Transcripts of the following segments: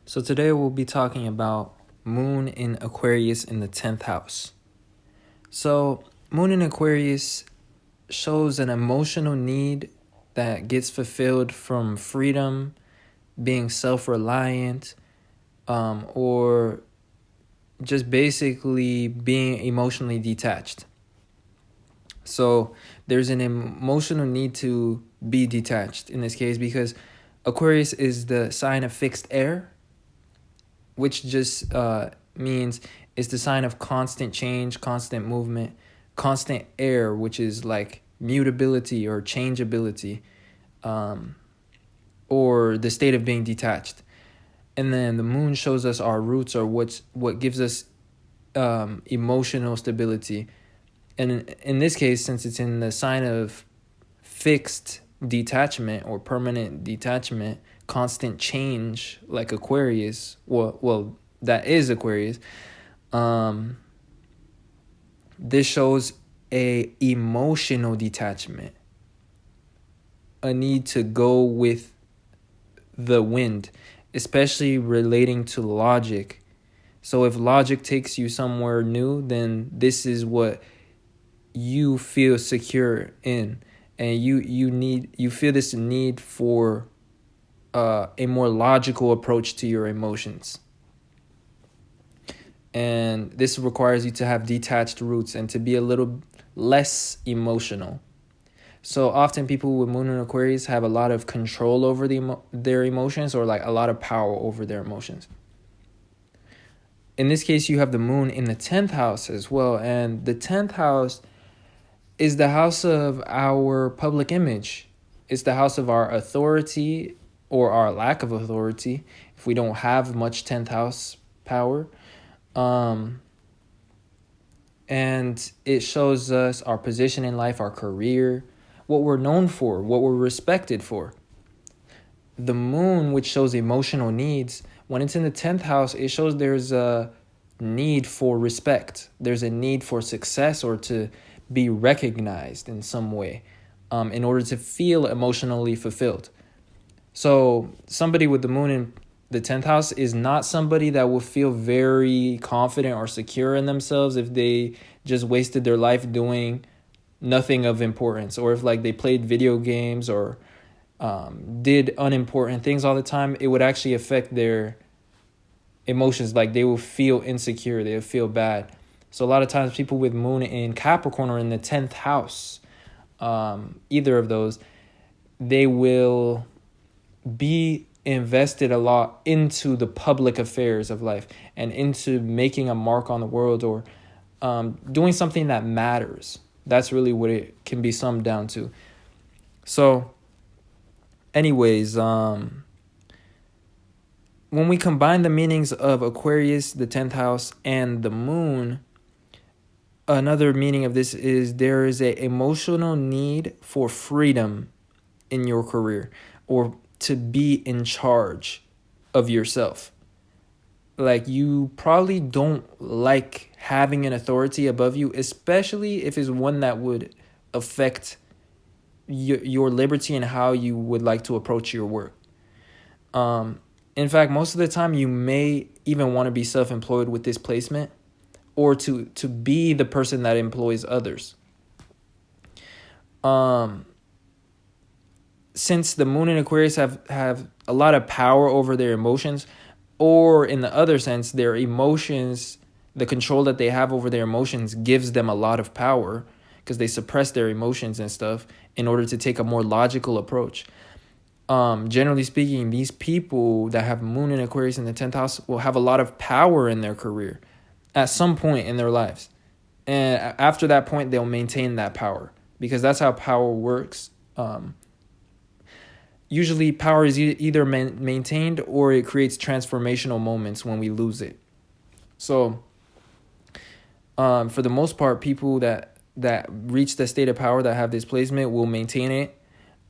So today we'll be talking about Moon in Aquarius in the 10th house. So Moon in Aquarius shows an emotional need that gets fulfilled from freedom, being self-reliant, or just basically being emotionally detached. So there's an emotional need to be detached in this case because Aquarius is the sign of fixed air, which just means it's the sign of constant change, constant movement, constant air, which is like mutability or changeability, or the state of being detached. And then the moon shows us our roots, or what gives us emotional stability. And in this case, since it's in the sign of fixed detachment or permanent detachment, constant change like Aquarius, well that is Aquarius, this shows a emotional detachment, a need to go with the wind, especially relating to logic. So if logic takes you somewhere new, then this is what you feel secure in, and you feel this need for a more logical approach to your emotions. And this requires you to have detached roots and to be a little less emotional. So often people with Moon in Aquarius have a lot of control over their emotions, or like a lot of power over their emotions. In this case, you have the moon in the 10th house as well. And the 10th house is the house of our public image. It's the house of our authority or our lack of authority if we don't have much 10th house power. And it shows us our position in life, our career, what we're known for, what we're respected for. The moon, which shows emotional needs, when it's in the 10th house, it shows there's a need for respect. There's a need for success or to be recognized in some way in order to feel emotionally fulfilled. So somebody with the moon in the 10th house is not somebody that will feel very confident or secure in themselves if they just wasted their life doing nothing of importance, or if like they played video games or did unimportant things all the time. It would actually affect their emotions. Like they will feel insecure, they will feel bad. So a lot of times people with moon in Capricorn or in the 10th house, either of those, they will be invested a lot into the public affairs of life and into making a mark on the world, or doing something that matters. That's really what it can be summed down to. So anyways, when we combine the meanings of Aquarius, the 10th house, and the moon, another meaning of this is there is an emotional need for freedom in your career, or to be in charge of yourself. Like you probably don't like having an authority above you, especially if it's one that would affect your liberty and how you would like to approach your work. In fact, most of the time you may even want to be self-employed with this placement, or to be the person that employs others. Since the moon in Aquarius have a lot of power over their emotions, or in the other sense, their emotions, the control that they have over their emotions gives them a lot of power because they suppress their emotions and stuff in order to take a more logical approach. Generally speaking, these people that have moon in Aquarius in the 10th house will have a lot of power in their career at some point in their lives. And after that point, they'll maintain that power because that's how power works. Usually power is either maintained or it creates transformational moments when we lose it. So for the most part, people that reach the state of power that have this placement will maintain it,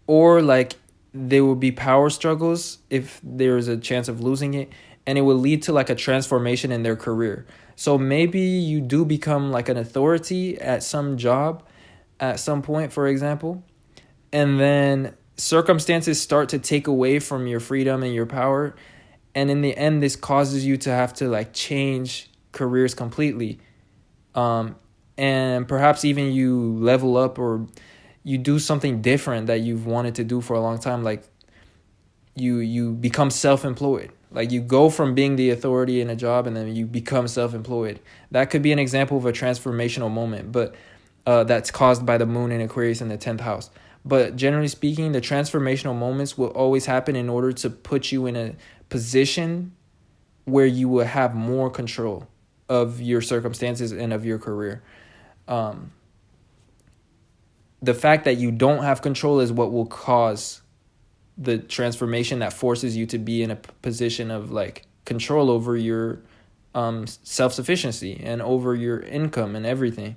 or like there will be power struggles if there's a chance of losing it, and it will lead to like a transformation in their career. So maybe you do become like an authority at some job at some point, for example, and then circumstances start to take away from your freedom and your power, And in the end, this causes you to have to like change careers completely. And perhaps even you level up or you do something different that you've wanted to do for a long time. Like you become self-employed. Like you go from being the authority in a job and then you become self-employed. That could be an example of a transformational moment, but that's caused by the moon in Aquarius in the 10th house. But generally speaking, the transformational moments will always happen in order to put you in a position where you will have more control of your circumstances and of your career. The fact that you don't have control is what will cause the transformation that forces you to be in a position of like control over your self-sufficiency and over your income and everything.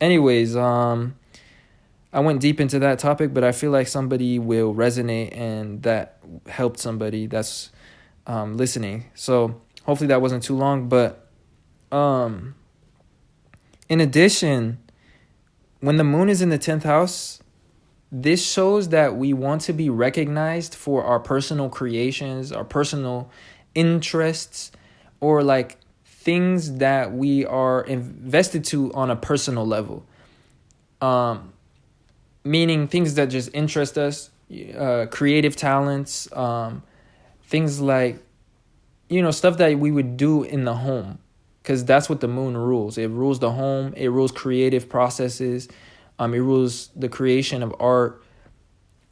Anyways, I went deep into that topic, but I feel like somebody will resonate and that helped somebody that's listening. So hopefully that wasn't too long. But in addition, when the moon is in the 10th house, this shows that we want to be recognized for our personal creations, our personal interests, or like things that we are invested to on a personal level. Meaning things that just interest us, creative talents, things like, stuff that we would do in the home, because that's what the moon rules. It rules the home. It rules creative processes. It rules the creation of art.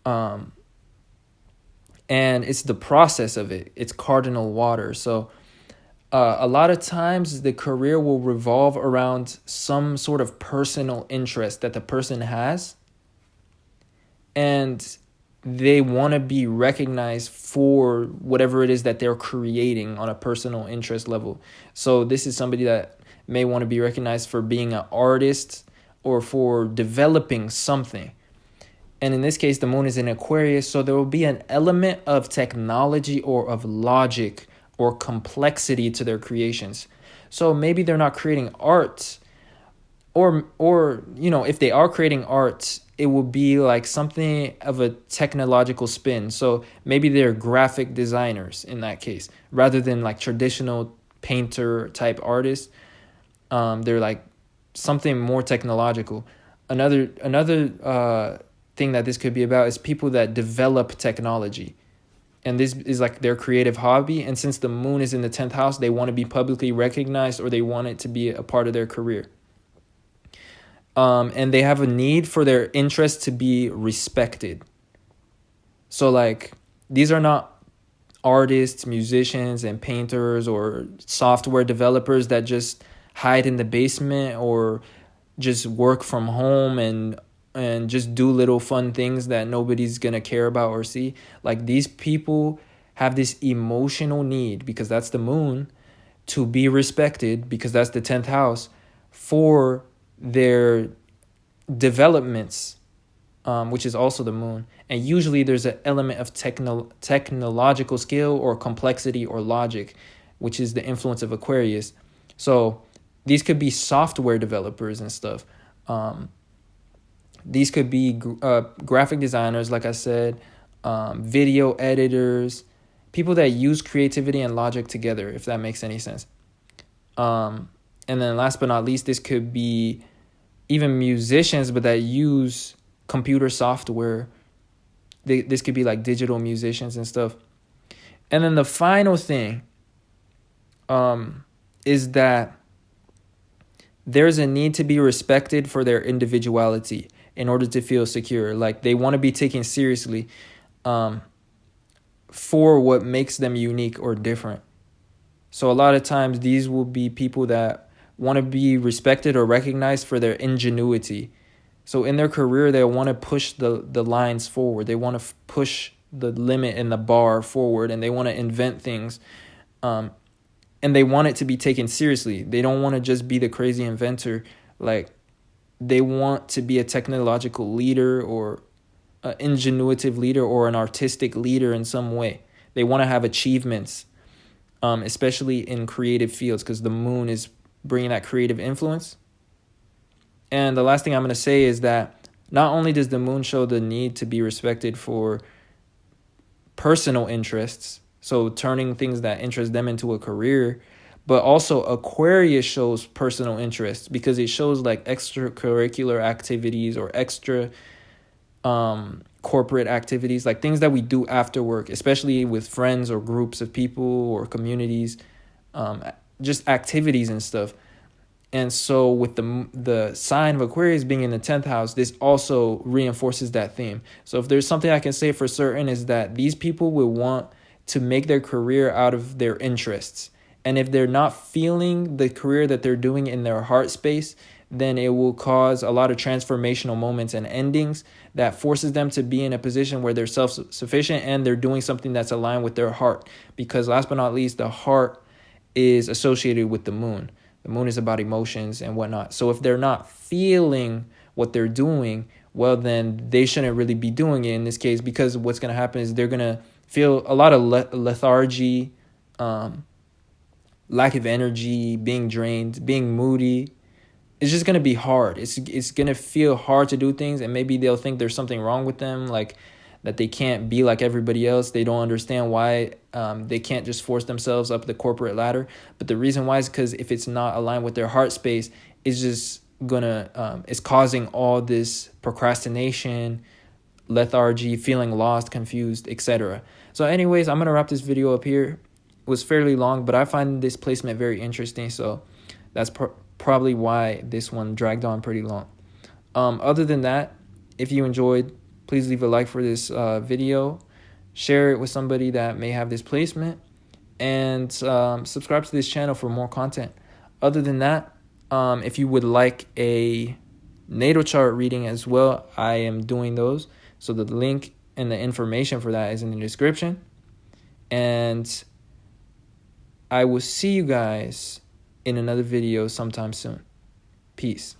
And it's the process of it. It's cardinal water. So a lot of times the career will revolve around some sort of personal interest that the person has. And they want to be recognized for whatever it is that they're creating on a personal interest level. So this is somebody that may want to be recognized for being an artist or for developing something. And in this case, the moon is in Aquarius, so there will be an element of technology or of logic or complexity to their creations. So maybe they're not creating art, or if they are creating art, it will be like something of a technological spin. So maybe they're graphic designers in that case, rather than like traditional painter type artists. They're like something more technological. Another thing that this could be about is people that develop technology. And this is like their creative hobby. And since the moon is in the 10th house, they want to be publicly recognized, or they want it to be a part of their career. And they have a need for their interests to be respected. So like, these are not artists, musicians, and painters or software developers that just hide in the basement or just work from home and just do little fun things that nobody's gonna care about or see. Like, these people have this emotional need, because that's the moon, to be respected, because that's the 10th house, for their developments, which is also the moon. And usually there's an element of technological skill or complexity or logic, which is the influence of Aquarius. So these could be software developers and stuff. These could be graphic designers, like I said, video editors, people that use creativity and logic together, if that makes any sense. And then last but not least, this could be even musicians, but that use computer software. This could be like digital musicians and stuff. And then the final thing is that there's a need to be respected for their individuality in order to feel secure. Like, they want to be taken seriously for what makes them unique or different. So a lot of times these will be people that want to be respected or recognized for their ingenuity. So in their career, they want to push the lines forward. They want to push the limit and the bar forward, and they want to invent things. And they want it to be taken seriously. They don't want to just be the crazy inventor. Like, they want to be a technological leader or an ingenuitive leader or an artistic leader in some way. They want to have achievements, especially in creative fields, because the moon is bringing that creative influence. And the last thing I'm going to say is that not only does the moon show the need to be respected for personal interests, So turning things that interest them into a career. But also Aquarius shows personal interest because it shows like extracurricular activities or extra corporate activities, like things that we do after work, especially with friends or groups of people or communities, just activities and stuff. And so with the sign of Aquarius being in the 10th house, this also reinforces that theme. So if there's something I can say for certain is that these people will want to make their career out of their interests. And if they're not feeling the career that they're doing in their heart space, then it will cause a lot of transformational moments and endings that forces them to be in a position where they're self-sufficient and they're doing something that's aligned with their heart. Because last but not least, the heart is associated with the moon. The moon is about emotions and whatnot. So if they're not feeling what they're doing, well, then they shouldn't really be doing it in this case, because what's going to happen is they're going to feel a lot of lethargy, lack of energy, being drained, being moody. It's just going to be hard. It's going to feel hard to do things, and maybe they'll think there's something wrong with them, like that they can't be like everybody else. They don't understand why they can't just force themselves up the corporate ladder. But the reason why is because if it's not aligned with their heart space, it's just it's causing all this procrastination, lethargy, feeling lost, confused, etc. So anyways, I'm going to wrap this video up here. It was fairly long, but I find this placement very interesting. So that's probably why this one dragged on pretty long. Other than that, if you enjoyed, please leave a like for this video. Share it with somebody that may have this placement. And subscribe to this channel for more content. Other than that, if you would like a natal chart reading as well, I am doing those. So the link and the information for that is in the description. And I will see you guys in another video sometime soon. Peace.